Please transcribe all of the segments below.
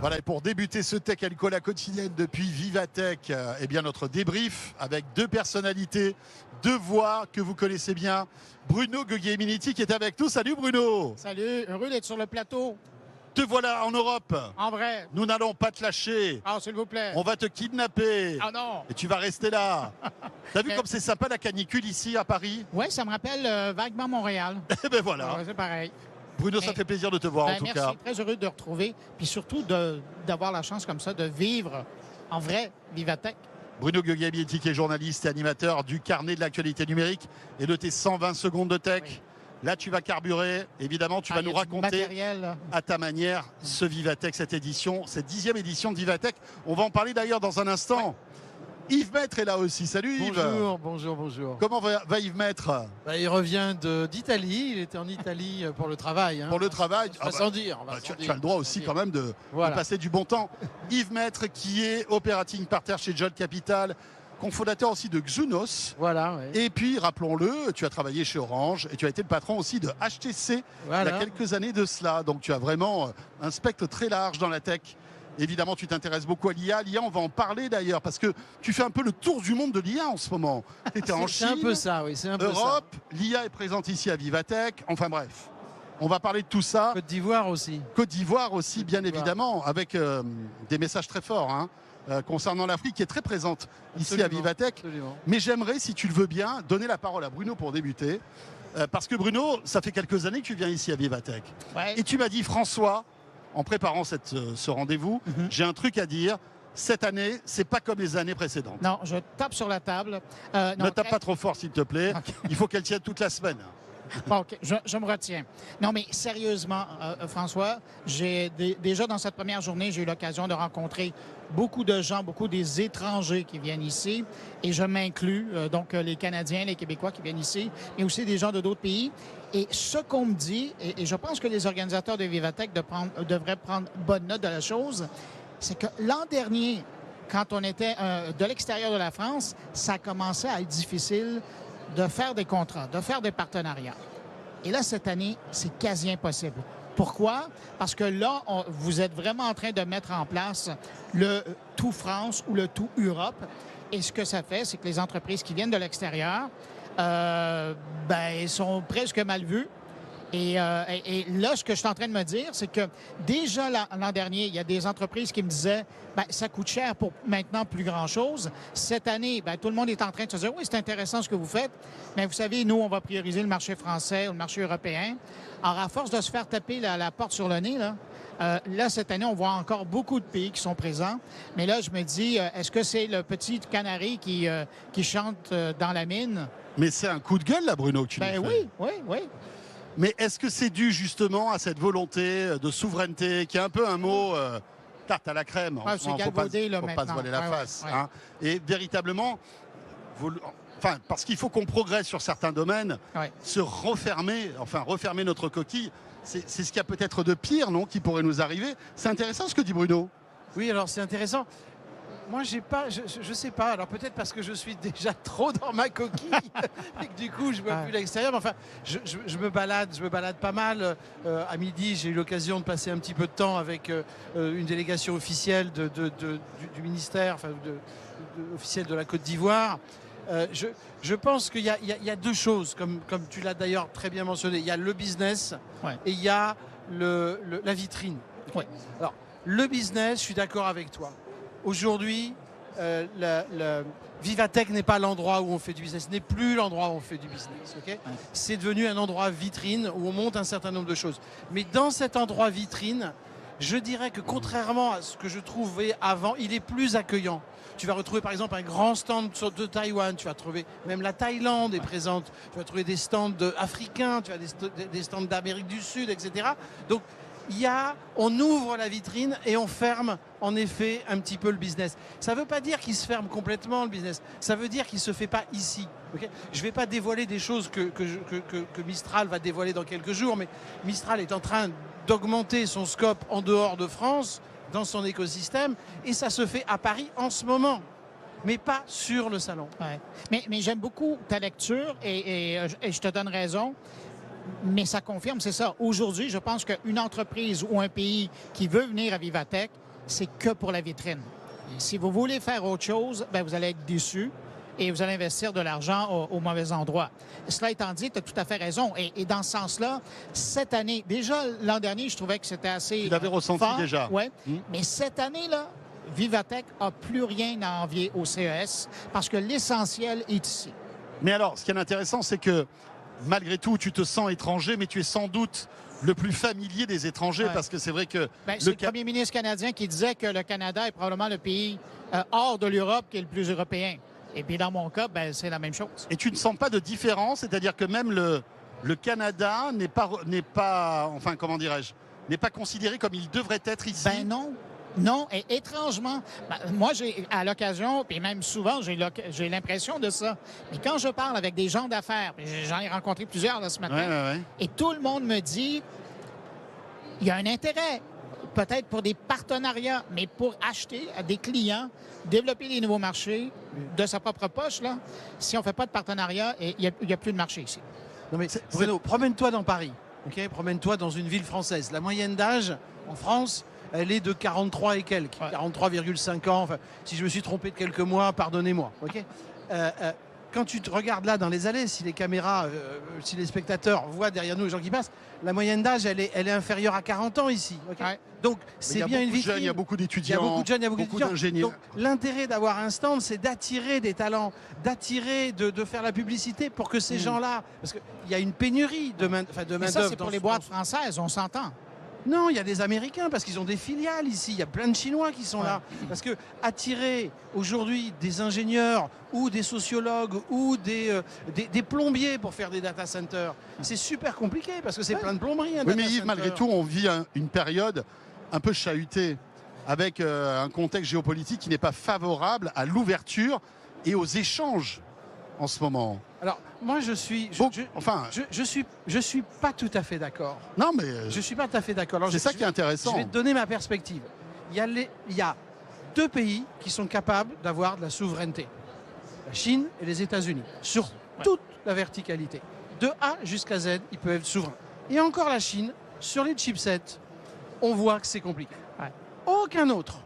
Voilà, et pour débuter ce Tech Alcola quotidienne depuis Vivatech, eh bien notre débrief avec deux personnalités, deux voix que vous connaissez bien. Bruno Guglielminetti qui est avec nous. Salut Bruno. Salut, heureux d'être sur le plateau. Te voilà en Europe. En vrai. Nous n'allons pas te lâcher. Ah, s'il vous plaît. On va te kidnapper. Ah non. Et tu vas rester là. T'as vu comme c'est sympa la canicule ici à Paris? Oui, ça me rappelle vaguement Montréal. Eh ben voilà. C'est pareil. Bruno, ça fait plaisir de te voir en tout merci, cas. très heureux de te retrouver. Puis surtout d'avoir la chance comme ça de vivre en vrai Vivatech. Bruno Guglielminetti qui est journaliste et animateur du carnet de l'actualité numérique et de tes 120 secondes de tech. Oui. Là, tu vas carburer. Évidemment, tu vas nous raconter à ta manière ce Vivatech, cette édition, cette 10e édition de Vivatech. On va en parler d'ailleurs dans un instant. Ouais. Yves Maître est là aussi. Salut Yves. Bonjour. Comment va Yves Maître? Il revient d'Italie. Il était en Italie pour le travail. Pour le travail. Sans dire. Tu as le droit aussi quand même de passer du bon temps. Yves Maître qui est operating partner chez Jolt Capital, cofondateur aussi de Xunos. Voilà. Ouais. Et puis, rappelons-le, tu as travaillé chez Orange et tu as été le patron aussi de HTC il y a quelques années de cela. Donc, tu as vraiment un spectre très large dans la tech. Évidemment, tu t'intéresses beaucoup à l'IA. L'IA, on va en parler d'ailleurs, parce que tu fais un peu le tour du monde de l'IA en ce moment. Tu étais en Chine, c'est un peu ça, oui. C'est un peu Europe, l'IA est présente ici à Vivatech. Enfin bref, on va parler de tout ça. Côte d'Ivoire aussi. Côte d'Ivoire aussi, bien évidemment, avec des messages très forts concernant l'Afrique, qui est très présente ici à Vivatech. Absolument. Mais j'aimerais, si tu le veux bien, donner la parole à Bruno pour débuter. Parce que Bruno, ça fait quelques années que tu viens ici à Vivatech. Ouais. Et tu m'as dit, François, en préparant ce rendez-vous, j'ai un truc à dire. Cette année, c'est pas comme les années précédentes. Non, je tape sur la table. Ne tape pas trop fort, s'il te plaît. Okay. Il faut qu'elle tienne toute la semaine. Bon, OK, je me retiens. Non, mais sérieusement, François, déjà dans cette première journée, j'ai eu l'occasion de rencontrer beaucoup de gens, beaucoup des étrangers qui viennent ici, et je m'inclus, donc les Canadiens, les Québécois qui viennent ici, mais aussi des gens de d'autres pays. Et ce qu'on me dit, et je pense que les organisateurs de Vivatech devraient prendre bonne note de la chose, c'est que l'an dernier, quand on était de l'extérieur de la France, ça commençait à être difficile de faire des contrats, de faire des partenariats. Et là, cette année, c'est quasi impossible. Pourquoi? Parce que là, vous êtes vraiment en train de mettre en place le tout France ou le tout Europe. Et ce que ça fait, c'est que les entreprises qui viennent de l'extérieur, sont presque mal vues. Et là, ce que je suis en train de me dire, c'est que déjà l'an dernier, il y a des entreprises qui me disaient ça coûte cher pour maintenant plus grand-chose. Cette année, tout le monde est en train de se dire oui, c'est intéressant ce que vous faites, mais vous savez, nous, on va prioriser le marché français ou le marché européen. Alors, à force de se faire taper la porte sur le nez, là, cette année, on voit encore beaucoup de pays qui sont présents. Mais là, je me dis, est-ce que c'est le petit canari qui chante dans la mine? Mais c'est un coup de gueule, là, Bruno, que tu nous fais. Oui. Mais est-ce que c'est dû justement à cette volonté de souveraineté, qui est un peu un mot tarte à la crème? C'est galvaudé, là, faut maintenant. Pas se voiler la face. Ouais. Hein. Et véritablement, parce qu'il faut qu'on progresse sur certains domaines, se refermer notre coquille, c'est ce qu'il y a peut-être de pire, non, qui pourrait nous arriver. C'est intéressant ce que dit Bruno. Oui, alors c'est intéressant. Moi, je sais pas. Alors peut-être parce que je suis déjà trop dans ma coquille et que du coup, je ne vois plus l'extérieur. Mais enfin, je me balade pas mal. À midi, j'ai eu l'occasion de passer un petit peu de temps avec une délégation officielle du ministère, officielle de la Côte d'Ivoire. Je pense qu'il y a deux choses, comme tu l'as d'ailleurs très bien mentionné. Il y a le business et il y a la vitrine. Ouais. Alors, le business, je suis d'accord avec toi. Aujourd'hui, Vivatech n'est pas l'endroit où on fait du business, ce n'est plus l'endroit où on fait du business. Okay, c'est devenu un endroit vitrine où on monte un certain nombre de choses. Mais dans cet endroit vitrine, je dirais que contrairement à ce que je trouvais avant, il est plus accueillant. Tu vas retrouver par exemple un grand stand de Taïwan, tu vas trouver même la Thaïlande est présente, tu vas trouver des stands africains, tu as des stands d'Amérique du Sud, etc. Donc, on ouvre la vitrine et on ferme en effet un petit peu le business. Ça ne veut pas dire qu'il se ferme complètement le business, ça veut dire qu'il ne se fait pas ici. Okay, je ne vais pas dévoiler des choses que Mistral va dévoiler dans quelques jours, mais Mistral est en train d'augmenter son scope en dehors de France, dans son écosystème, et ça se fait à Paris en ce moment, mais pas sur le salon. Ouais. Mais j'aime beaucoup ta lecture et je te donne raison. Mais ça confirme, c'est ça. Aujourd'hui, je pense qu'une entreprise ou un pays qui veut venir à Vivatech c'est que pour la vitrine. Si vous voulez faire autre chose, vous allez être déçu et vous allez investir de l'argent au mauvais endroit. Cela étant dit, tu as tout à fait raison. Et dans ce sens-là, cette année, déjà l'an dernier, je trouvais que c'était assez Tu l'avais ressenti fort, déjà. Ouais. Mais cette année-là, Vivatech n'a plus rien à envier au CES parce que l'essentiel est ici. Mais alors, ce qui est intéressant, c'est que malgré tout, tu te sens étranger, mais tu es sans doute le plus familier des étrangers, parce que c'est vrai que... c'est le premier ministre canadien qui disait que le Canada est probablement le pays hors de l'Europe qui est le plus européen. Et puis dans mon cas, c'est la même chose. Et tu ne sens pas de différence, c'est-à-dire que même le Canada n'est pas, enfin comment dirais-je, n'est pas considéré comme il devrait être ici. Non. Non, et étrangement, moi, j'ai à l'occasion, puis même souvent, j'ai l'impression de ça. Mais quand je parle avec des gens d'affaires, j'en ai rencontré plusieurs là, ce matin, et tout le monde me dit, il y a un intérêt, peut-être pour des partenariats, mais pour acheter à des clients, développer des nouveaux marchés de sa propre poche, là, si on ne fait pas de partenariat, il n'y a plus de marché ici. Non mais Bruno, promène-toi dans Paris, ok? Promène-toi dans une ville française. La moyenne d'âge en France, elle est de 43 et quelques, 43,5 ans. Enfin, si je me suis trompé de quelques mois, pardonnez-moi. Okay, quand tu te regardes là dans les allées, si les caméras, si les spectateurs voient derrière nous les gens qui passent, la moyenne d'âge, elle est inférieure à 40 ans ici. Okay, donc c'est bien une vitrine. Il y a beaucoup d'étudiants, il y a beaucoup de jeunes, il y a beaucoup d'ingénieurs. Donc l'intérêt d'avoir un stand, c'est d'attirer des talents, d'attirer, de faire la publicité pour que ces gens-là, parce qu'il y a une pénurie de main-d'œuvre. Ça, c'est pour les boîtes françaises, on s'entend. Non, il y a des Américains parce qu'ils ont des filiales ici. Il y a plein de Chinois qui sont là. Parce que attirer aujourd'hui des ingénieurs ou des sociologues ou des plombiers pour faire des data centers, c'est super compliqué parce que c'est plein de plomberies. Oui, mais Yves, malgré tout, on vit une période un peu chahutée avec un contexte géopolitique qui n'est pas favorable à l'ouverture et aux échanges en ce moment. Alors, moi, je suis pas tout à fait d'accord. Non, mais je suis pas tout à fait d'accord. C'est ça qui est intéressant. Je vais te donner ma perspective. Il y a deux pays qui sont capables d'avoir de la souveraineté. La Chine et les États-Unis. Sur toute la verticalité. De A jusqu'à Z, ils peuvent être souverains. Et encore la Chine, sur les chipsets, on voit que c'est compliqué. Aucun autre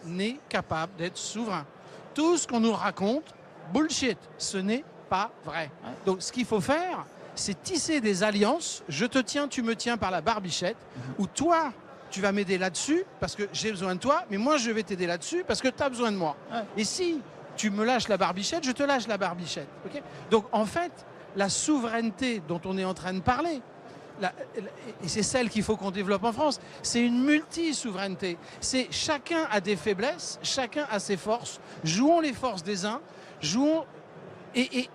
n'est capable d'être souverain. Tout ce qu'on nous raconte, bullshit, ce n'est pas vrai. Donc ce qu'il faut faire, c'est tisser des alliances, je te tiens, tu me tiens par la barbichette, où toi, tu vas m'aider là-dessus parce que j'ai besoin de toi, mais moi je vais t'aider là-dessus parce que tu as besoin de moi. Et si tu me lâches la barbichette, je te lâche la barbichette. Okay, donc en fait, la souveraineté dont on est en train de parler, et c'est celle qu'il faut qu'on développe en France, c'est une multi-souveraineté. C'est chacun a des faiblesses, chacun a ses forces. Jouons les forces des uns, jouons et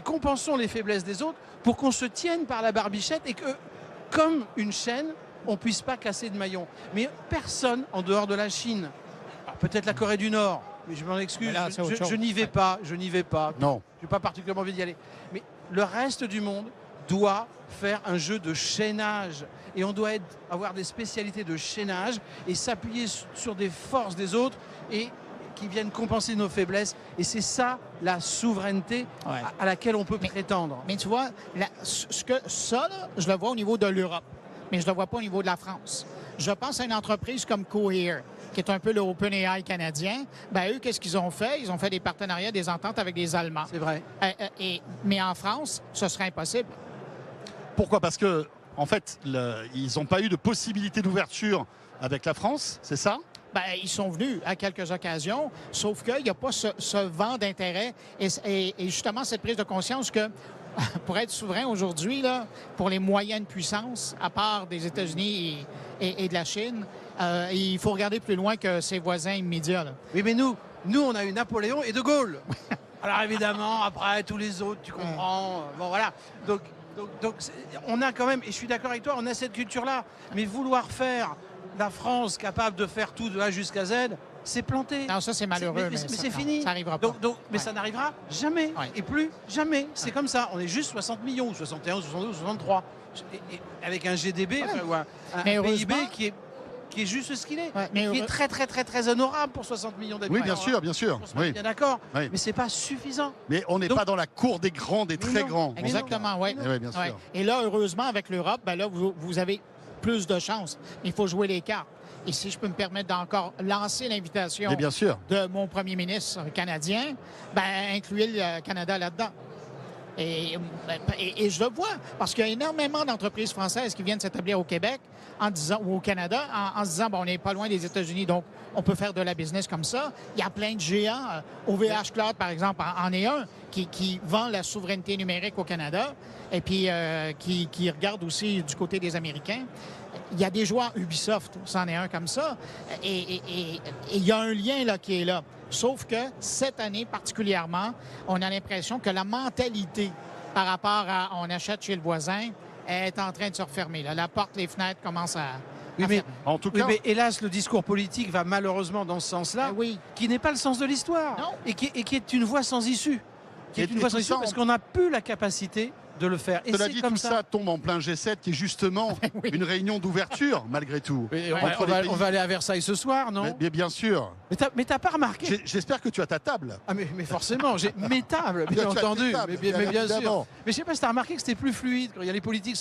compensons les faiblesses des autres pour qu'on se tienne par la barbichette et que, comme une chaîne, on ne puisse pas casser de maillon. Mais personne en dehors de la Chine, peut-être la Corée du Nord, mais je m'en excuse, je n'y vais pas, Non. Je n'ai pas particulièrement envie d'y aller. Mais le reste du monde doit faire un jeu de chaînage et on doit avoir des spécialités de chaînage et s'appuyer sur des forces des autres et qui viennent compenser nos faiblesses et c'est ça la souveraineté à laquelle on peut prétendre. Mais tu vois, ça, je le vois au niveau de l'Europe, mais je ne le vois pas au niveau de la France. Je pense à une entreprise comme Cohere, qui est un peu le OpenAI canadien. Eux, qu'est-ce qu'ils ont fait? Ils ont fait des partenariats, des ententes avec des Allemands. C'est vrai. Mais en France, ce serait impossible. Pourquoi? Parce que, en fait, ils n'ont pas eu de possibilité d'ouverture avec la France, c'est ça? Ils sont venus à quelques occasions, sauf qu'il n'y a pas ce vent d'intérêt et justement cette prise de conscience que pour être souverain aujourd'hui, pour les moyennes puissances, à part des États-Unis et de la Chine, il faut regarder plus loin que ses voisins immédiats. Là. Oui, mais nous, on a eu Napoléon et De Gaulle. Alors évidemment, après, tous les autres, tu comprends. Bon, voilà. Donc, on a quand même, et je suis d'accord avec toi, on a cette culture-là. Mais vouloir faire la France capable de faire tout de A jusqu'à Z, c'est planté. Non, ça c'est malheureux. Mais c'est fini. Ça n'arrivera pas. Mais ça n'arrivera jamais. Et plus jamais. C'est comme ça. On est juste 60 millions, 61, 62, 63. Et avec un GDB, ou un PIB qui est juste ce qu'il est. Qui est très, très, très, très honorable pour 60 millions d'habitants. Oui, bien sûr, bien sûr. Bien d'accord. Mais c'est pas suffisant. Mais on n'est pas dans la cour des grands, des très grands. Exactement, oui. Bien sûr. Et là, heureusement, avec l'Europe, là, vous avez plus de chances. Il faut jouer les cartes. Et si je peux me permettre d'encore lancer l'invitation bien sûr. de mon premier ministre canadien, incluez le Canada là-dedans. Et je le vois, parce qu'il y a énormément d'entreprises françaises qui viennent s'établir au Québec ou au Canada en se disant, on n'est pas loin des États-Unis, donc on peut faire de la business comme ça. Il y a plein de géants. OVH Cloud, par exemple, en est un qui vend la souveraineté numérique au Canada et puis qui regarde aussi du côté des Américains. Il y a des joueurs, Ubisoft, c'en est un comme ça. Et il y a un lien là, qui est là. Sauf que cette année particulièrement, on a l'impression que la mentalité par rapport à on achète chez le voisin est en train de se refermer. Là. La porte, les fenêtres commencent à fermer. En tout cas, mais hélas, le discours politique va malheureusement dans ce sens-là, qui n'est pas le sens de l'histoire et qui est une voie sans issue. Parce qu'on n'a plus la capacité de le faire. Et cela dit, tout ça tombe en plein G7 qui est justement une réunion d'ouverture malgré tout. On va aller à Versailles ce soir, non? Mais bien sûr. Mais t'as pas remarqué? J'espère que tu as ta table. Ah mais forcément, j'ai mes tables, bien entendu. Mais bien sûr. Mais je sais pas si t'as remarqué que c'était plus fluide quand il y a les politiques